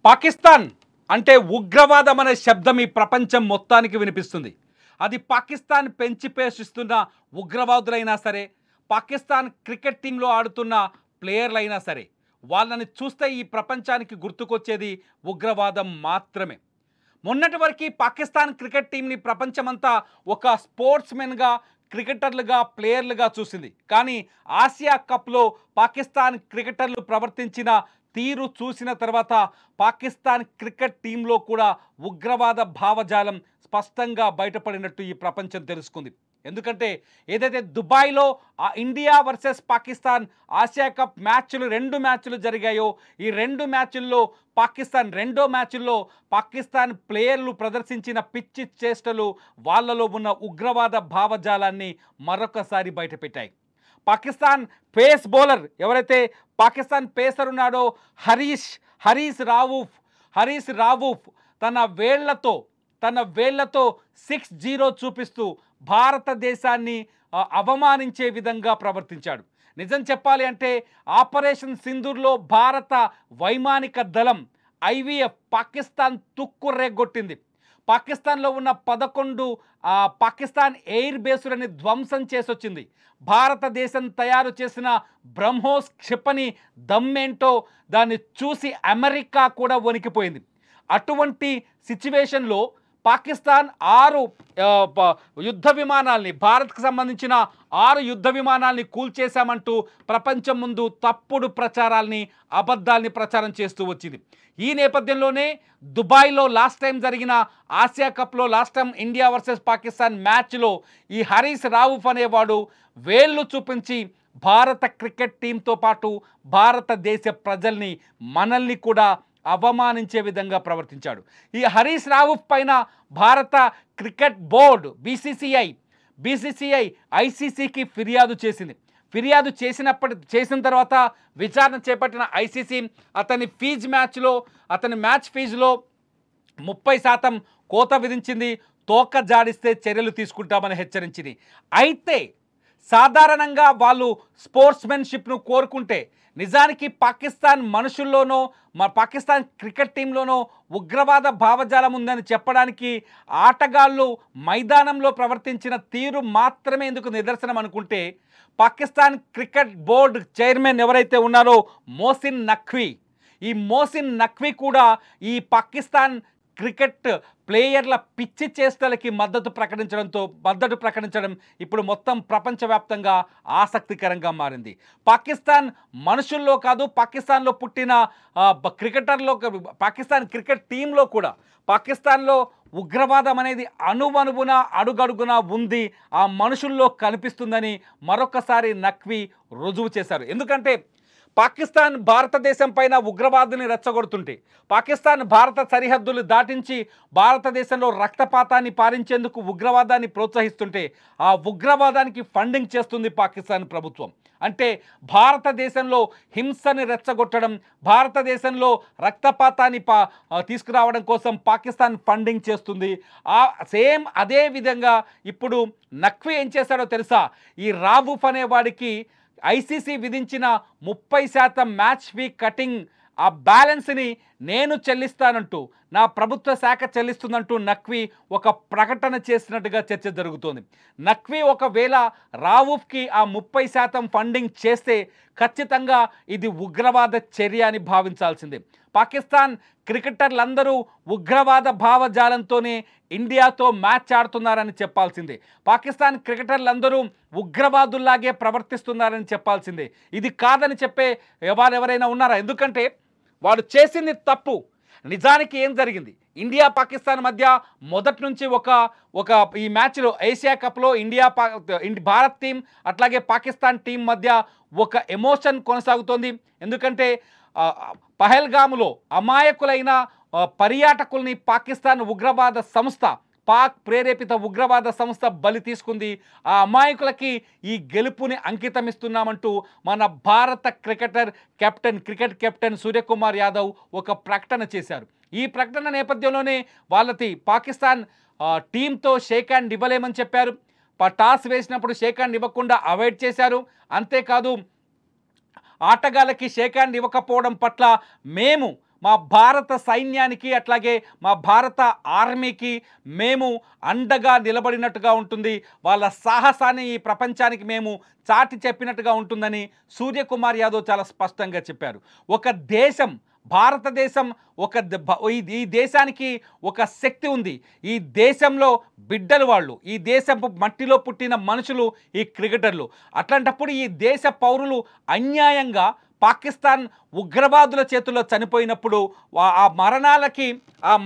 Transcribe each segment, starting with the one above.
పాకిస్తాన్ అంటే ఉగ్రవాదం అనే శబ్దం ఈ ప్రపంచం మొత్తానికి వినిపిస్తుంది. అది పాకిస్తాన్ పెంచి పోషిస్తున్న ఉగ్రవాదులైనా సరే, పాకిస్తాన్ క్రికెట్ టీంలో ఆడుతున్న ప్లేయర్లైనా సరే, వాళ్ళని చూస్తే ఈ ప్రపంచానికి గుర్తుకొచ్చేది ఉగ్రవాదం మాత్రమే. మొన్నటి వరకు పాకిస్తాన్ క్రికెట్ టీంని ప్రపంచమంతా ఒక స్పోర్ట్స్మెన్గా, క్రికెటర్లుగా, ప్లేయర్లుగా చూసింది. కానీ ఆసియా కప్లో పాకిస్తాన్ క్రికెటర్లు ప్రవర్తించిన తీరు చూసిన తర్వాత పాకిస్తాన్ క్రికెట్ టీంలో కూడా ఉగ్రవాద భావజాలం స్పష్టంగా బయటపడినట్టు ఈ ప్రపంచం తెలుసుకుంది. ఎందుకంటే ఏదైతే దుబాయ్లో India versus Pakistan Asia cup మ్యాచ్లు 2 మ్యాచ్లు జరిగాయో, ఈ 2 మ్యాచ్ల్లో పాకిస్తాన్ రెండో మ్యాచ్ల్లో పాకిస్తాన్ ప్లేయర్లు ప్రదర్శించిన పిచ్చి చేష్టలు వాళ్ళలో ఉన్న ఉగ్రవాద భావజాలాన్ని మరొకసారి బయటపెట్టాయి. పాకిస్తాన్ పేస్ బౌలర్ ఎవరైతే పాకిస్తాన్ పేసర్ ఉన్నాడో హరీస్ రావూఫ్ తన వేళ్లతో 6-0 చూపిస్తూ భారతదేశాన్ని అవమానించే విధంగా ప్రవర్తించాడు. నిజం చెప్పాలి అంటే ఆపరేషన్ సింధూర్లో భారత వైమానిక దళం IVF పాకిస్తాన్ తుక్కు రేగొట్టింది. పాకిస్తాన్లో ఉన్న 11 పాకిస్తాన్ ఎయిర్ బేసులని ధ్వంసం చేసొచ్చింది. భారతదేశం తయారు చేసిన బ్రహ్మోస్ క్షిపణి దమ్మేంటో దాన్ని చూసి అమెరికా కూడా వణికిపోయింది. అటువంటి సిచ్యువేషన్లో పాకిస్తాన్ 6 యుద్ధ విమానాల్ని, భారత్కు సంబంధించిన 6 యుద్ధ విమానాల్ని కూల్చేశామంటూ ప్రపంచం ముందు తప్పుడు ప్రచారాల్ని, అబద్ధాల్ని ప్రచారం చేస్తూ వచ్చింది. ఈ నేపథ్యంలోనే దుబాయ్లో లాస్ట్ టైం జరిగిన ఆసియా కప్లో last time India versus Pakistan మ్యాచ్లో ఈ హరీస్ రావుఫ్ అనేవాడు వేళ్ళు చూపించి భారత క్రికెట్ టీంతో పాటు భారతదేశ ప్రజల్ని, మనల్ని కూడా అవమానించే విధంగా ప్రవర్తించాడు. ఈ హరీస్ రావుఫ్ పైన భారత క్రికెట్ బోర్డు బీసీసీఐ ICCకి ఫిర్యాదు చేసింది. ఫిర్యాదు చేసిన తర్వాత విచారణ చేపట్టిన ICC అతని మ్యాచ్ ఫీజులో 30% కోత విధించింది. తోక జాడిస్తే చర్యలు తీసుకుంటామని హెచ్చరించింది. అయితే సాధారణంగా వాళ్ళు స్పోర్ట్స్మెన్షిప్ను కోరుకుంటే నిజానికి పాకిస్తాన్ మనుషుల్లోనో పాకిస్తాన్ క్రికెట్ టీంలోనో ఉగ్రవాద భావజాలం ఉందని చెప్పడానికి ఆటగాళ్ళు మైదానంలో ప్రవర్తించిన తీరు మాత్రమే ఎందుకు నిదర్శనం అనుకుంటే, పాకిస్తాన్ క్రికెట్ బోర్డు చైర్మన్ ఎవరైతే ఉన్నారో ఈ మోసిన్ నఖ్వీ కూడా ఈ పాకిస్తాన్ క్రికెట్ ప్లేయర్ల పిచ్చి చేష్టలకి మద్దతు ప్రకటించడం ఇప్పుడు మొత్తం ప్రపంచవ్యాప్తంగా ఆసక్తికరంగా మారింది. పాకిస్తాన్ మనుషుల్లో కాదు, పాకిస్తాన్లో పుట్టిన పాకిస్తాన్ క్రికెట్ టీంలో కూడా పాకిస్తాన్లో ఉగ్రవాదం అనేది అణువణువున అడుగడుగునా ఉంది, ఆ మనుషుల్లో కనిపిస్తుందని మరొకసారి నఖ్వీ రుజువు చేశారు. ఎందుకంటే పాకిస్తాన్ భారతదేశం పైన ఉగ్రవాదుని రెచ్చగొడుతుంటే, పాకిస్తాన్ భారత సరిహద్దులు దాటించి భారతదేశంలో రక్తపాతాన్ని పారించేందుకు ఉగ్రవాదాన్ని ప్రోత్సహిస్తుంటే, ఆ ఉగ్రవాదానికి ఫండింగ్ చేస్తుంది పాకిస్తాన్ ప్రభుత్వం. అంటే భారతదేశంలో హింసని రెచ్చగొట్టడం, భారతదేశంలో రక్తపాతాన్ని తీసుకురావడం కోసం పాకిస్తాన్ ఫండింగ్ చేస్తుంది. సేమ్ అదే విధంగా ఇప్పుడు నఖ్వీ ఏం చేశాడో తెలుసా? ఈ రావూఫ్ అనేవాడికి ICC విధించిన 30% మ్యాచ్ ఫీ కటింగ్ ఆ బ్యాలెన్స్ని నేను చెల్లిస్తానంటూ, నా ప్రభుత్వ శాఖ చెల్లిస్తుందంటూ నఖ్వీ ఒక ప్రకటన చేసినట్టుగా చర్చ జరుగుతోంది. నఖ్వీ ఒకవేళ రావూఫ్కి ఆ 30% ఫండింగ్ చేస్తే ఖచ్చితంగా ఇది ఉగ్రవాద చర్య అని భావించాల్సిందే. పాకిస్తాన్ క్రికెటర్లందరూ ఉగ్రవాద భావజాలంతోనే ఇండియాతో మ్యాచ్ ఆడుతున్నారని చెప్పాల్సిందే. పాకిస్తాన్ క్రికెటర్లందరూ ఉగ్రవాదుల్లాగే ప్రవర్తిస్తున్నారని చెప్పాల్సిందే. ఇది కాదని చెప్పే ఎవరైనా ఉన్నారా? ఎందుకంటే వాడు చేసింది తప్పు. నిజానికి ఏం జరిగింది? ఇండియా పాకిస్తాన్ మధ్య మొదటి నుంచి ఒక ఈ మ్యాచ్లో ఏషియా కప్లో భారత్ టీం అట్లాగే పాకిస్తాన్ టీం మధ్య ఒక ఎమోషన్ కొనసాగుతోంది. ఎందుకంటే పహల్గాములో అమాయకులైన పర్యాటకుల్ని పాకిస్తాన్ ఉగ్రవాద సంస్థ, పాక్ ప్రేరేపిత ఉగ్రవాద సంస్థ బలి తీసుకుంది. ఆ అమాయకులకి ఈ గెలుపుని అంకితమిస్తున్నామంటూ మన భారత క్రికెట్ కెప్టెన్ సూర్యకుమార్ యాదవ్ ఒక ప్రకటన చేశారు. ఈ ప్రకటన నేపథ్యంలోనే వాళ్ళకి పాకిస్తాన్ టీంతో షేక్ హ్యాండ్ ఇవ్వలేమని చెప్పారు. టాస్ వేసినప్పుడు షేక్ హ్యాండ్ ఇవ్వకుండా అవాయిడ్ చేశారు. అంతేకాదు ఆటగాళ్ళకి షేక్ హ్యాండ్ ఇవ్వకపోవడం పట్ల మేము మా భారత సైన్యానికి అట్లాగే మా భారత ఆర్మీకి మేము అండగా నిలబడినట్టుగా ఉంటుంది, వాళ్ళ సాహసాన్ని ఈ ప్రపంచానికి మేము చాటి చెప్పినట్టుగా ఉంటుందని సూర్యకుమార్ యాదవ్ చాలా స్పష్టంగా చెప్పారు. ఒక దేశం భారతదేశం ఈ దేశానికి ఒక శక్తి ఉంది. ఈ దేశంలో బిడ్డలు వాళ్ళు, ఈ దేశపు మట్టిలో పుట్టిన మనుషులు ఈ క్రికెటర్లు. అట్లాంటప్పుడు ఈ దేశ పౌరులు అన్యాయంగా పాకిస్తాన్ ఉగ్రవాదుల చేతుల్లో చనిపోయినప్పుడు ఆ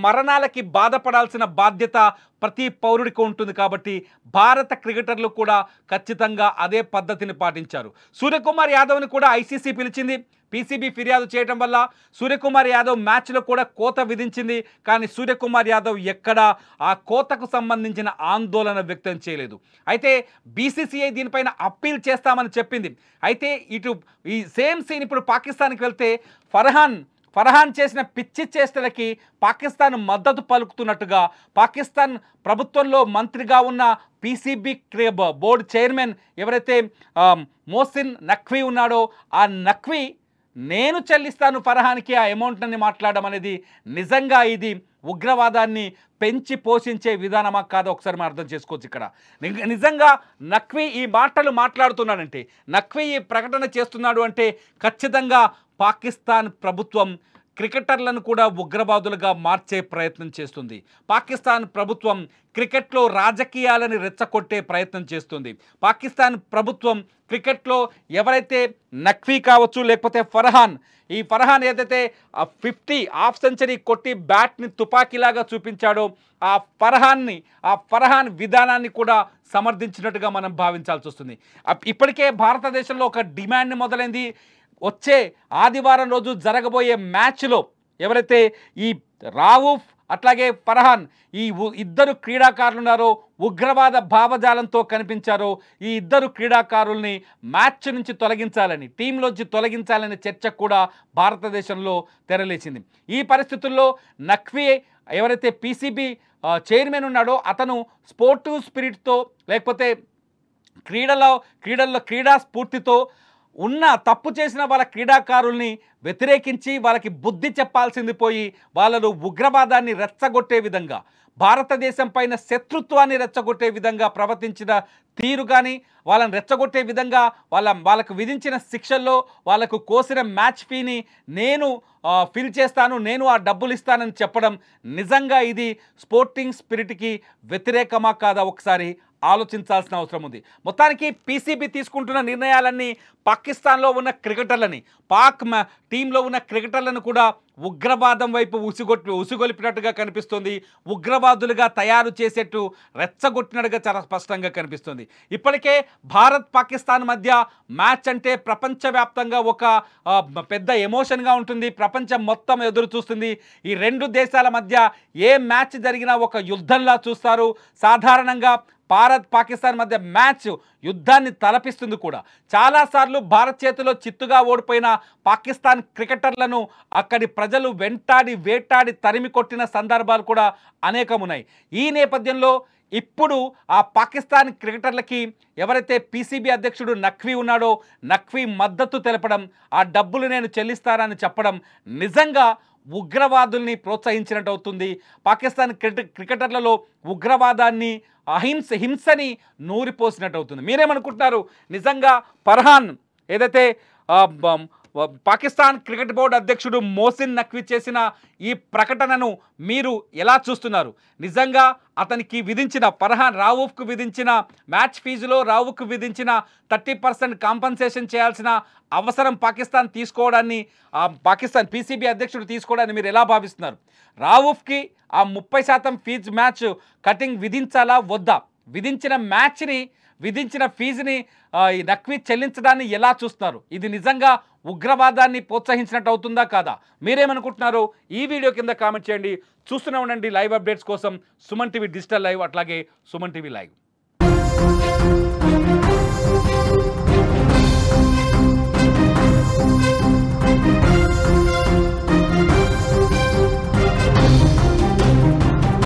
మరణాలకి బాధపడాల్సిన బాధ్యత ప్రతి పౌరుడికి ఉంటుంది. కాబట్టి భారత క్రికెటర్లు కూడా ఖచ్చితంగా అదే పద్ధతిని పాటించారు. సూర్యకుమార్ యాదవ్ని కూడా ఐసీసీ పిలిచింది. పీసీబీ ఫిర్యాదు చేయడం వల్ల సూర్యకుమార్ యాదవ్ మ్యాచ్లో కూడా కోత విధించింది. కానీ సూర్యకుమార్ యాదవ్ ఎక్కడా ఆ కోతకు సంబంధించిన ఆందోళన వ్యక్తం చేయలేదు. అయితే బీసీసీఐ దీనిపైన అప్పీల్ చేస్తామని చెప్పింది. అయితే ఇటు ఈ సేమ్ సీన్ ఇప్పుడు పాకిస్తాన్కి వెళ్తే ఫర్హాన్ చేసిన పిచ్చి చేష్టలకి పాకిస్తాన్ మద్దతు పలుకుతున్నట్టుగా పాకిస్తాన్ ప్రభుత్వంలో మంత్రిగా ఉన్న పీసీబీ బోర్డు చైర్మన్ ఎవరైతే మోసిన్ నఖ్వీ ఉన్నాడో ఆ నఖ్వీ నేను చెల్లిస్తాను ఫర్హాన్కి ఆ అమౌంట్ని మాట్లాడడం అనేది నిజంగా ఇది ఉగ్రవాదాన్ని పెంచి పోషించే విధానమా కాదో ఒకసారి మనం అర్థం చేసుకోవచ్చు. ఇక్కడ నిజంగా నఖ్వీ ఈ మాటలు మాట్లాడుతున్నాడంటే, నఖ్వీ ఈ ప్రకటన చేస్తున్నాడు అంటే ఖచ్చితంగా పాకిస్తాన్ ప్రభుత్వం క్రికెటర్లను కూడా ఉగ్రవాదులుగా మార్చే ప్రయత్నం చేస్తుంది. పాకిస్తాన్ ప్రభుత్వం క్రికెట్లో రాజకీయాలను రెచ్చగొట్టే ప్రయత్నం చేస్తుంది. పాకిస్తాన్ ప్రభుత్వం క్రికెట్లో ఎవరైతే నఖ్వీ కావచ్చు లేకపోతే ఈ ఫర్హాన్ ఏదైతే 50 హాఫ్ సెంచరీ కొట్టి బ్యాట్ని తుపాకీలాగా చూపించాడో ఆ ఫర్హాన్ విధానాన్ని కూడా సమర్థించినట్టుగా మనం భావించాల్సి వస్తుంది. ఇప్పటికే భారతదేశంలో ఒక డిమాండ్ మొదలైంది. వచ్చే ఆదివారం రోజు జరగబోయే మ్యాచ్లో ఎవరైతే ఈ రావుఫ్ అట్లాగే ఫర్హాన్ ఈ ఇద్దరు క్రీడాకారులు ఉన్నారో ఉగ్రవాద భావజాలంతో కనిపించారో ఈ ఇద్దరు క్రీడాకారుల్ని మ్యాచ్ నుంచి తొలగించాలని, టీంలోంచి తొలగించాలనే చర్చ కూడా భారతదేశంలో తెరలేచింది. ఈ పరిస్థితుల్లో నఖ్వీ ఎవరైతే పీసీబీ చైర్మన్ ఉన్నాడో అతను స్పోర్టివ్ స్పిరిట్తో లేకపోతే క్రీడా స్ఫూర్తితో ఉన్న తప్పు చేసిన వాళ్ళ క్రీడాకారుల్ని వ్యతిరేకించి వాళ్ళకి బుద్ధి చెప్పాల్సింది పోయి వాళ్ళను ఉగ్రవాదాన్ని రెచ్చగొట్టే విధంగా, భారతదేశం పైన శత్రుత్వాన్ని రెచ్చగొట్టే విధంగా ప్రవర్తించిన తీరు కానీ, వాళ్ళని రెచ్చగొట్టే విధంగా వాళ్ళకు విధించిన శిక్షల్లో వాళ్ళకు కోసిన మ్యాచ్ ఫీని నేను ఫిల్ చేస్తాను, నేను ఆ డబ్బులు ఇస్తానని చెప్పడం నిజంగా ఇది స్పోర్టింగ్ స్పిరిట్కి వ్యతిరేకమా కాదా ఒకసారి ఆలోచించాల్సిన అవసరం ఉంది. మొత్తానికి పీసీబీ తీసుకుంటున్న నిర్ణయాలన్నీ పాకిస్తాన్లో ఉన్న క్రికెటర్లని, టీంలో ఉన్న క్రికెటర్లను కూడా ఉగ్రవాదం వైపు ఉసిగొలిపినట్టుగా కనిపిస్తుంది. ఉగ్రవాదులుగా తయారు చేసేట్టు రెచ్చగొట్టినట్టుగా చాలా స్పష్టంగా కనిపిస్తుంది. ఇప్పటికే భారత్ పాకిస్తాన్ మధ్య మ్యాచ్ అంటే ప్రపంచవ్యాప్తంగా ఒక పెద్ద ఎమోషన్గా ఉంటుంది. ప్రపంచం మొత్తం ఎదురు చూస్తుంది. ఈ రెండు దేశాల మధ్య ఏ మ్యాచ్ జరిగినా ఒక యుద్ధంలా చూస్తారు. సాధారణంగా భారత్ పాకిస్తాన్ మధ్య మ్యాచ్ యుద్ధాన్ని తలపిస్తుంది కూడా. చాలాసార్లు భారత్ చేతిలో చిత్తుగా ఓడిపోయిన పాకిస్తాన్ క్రికెటర్లను అక్కడి ప్రజలు వేటాడి తరిమి కొట్టిన సందర్భాలు కూడా అనేకమున్నాయి. ఈ నేపథ్యంలో ఇప్పుడు ఆ పాకిస్తాన్ క్రికెటర్లకి ఎవరైతే పీసీబీ అధ్యక్షుడు నఖ్వీ ఉన్నాడో నఖ్వీ మద్దతు తెలపడం, ఆ డబ్బులు నేను చెల్లిస్తానని చెప్పడం నిజంగా ఉగ్రవాదుల్ని ప్రోత్సహించినట్టు అవుతుంది. పాకిస్తాన్ క్రికెటర్లలో ఉగ్రవాదాన్ని హింసని నూరిపోసినట్టు అవుతుంది. మీరేమనుకుంటున్నారు? నిజంగా ఫర్హాన్ ఏదైతే పాకిస్తాన్ క్రికెట్ బోర్డు అధ్యక్షుడు మోసిన్ నఖ్వీ చేసిన ఈ ప్రకటనను మీరు ఎలా చూస్తున్నారు? నిజంగా అతనికి విధించిన రావుఫ్కు విధించిన మ్యాచ్ ఫీజులో రావుఫ్కు విధించిన 30% కాంపన్సేషన్ చేయాల్సిన అవసరం పాకిస్తాన్ పాకిస్తాన్ పీసీబీ అధ్యక్షుడు తీసుకోవడాన్ని మీరు ఎలా భావిస్తున్నారు? రావుఫ్కి ఆ 30% ఫీజు మ్యాచ్ కటింగ్ విధించాలా వద్దా? విధించిన ఫీజుని ఈ నఖ్వీ చెల్లించడాన్ని ఎలా చూస్తున్నారు? ఇది నిజంగా ఉగ్రవాదాన్ని ప్రోత్సహించినట్టు అవుతుందా కాదా? మీరేమనుకుంటున్నారు? ఈ వీడియో కింద కామెంట్ చేయండి. చూస్తూనే ఉండండి లైవ్ అప్డేట్స్ కోసం సుమన్ టీవీ డిజిటల్ లైవ్, అట్లాగే సుమన్ టీవీ లైవ్.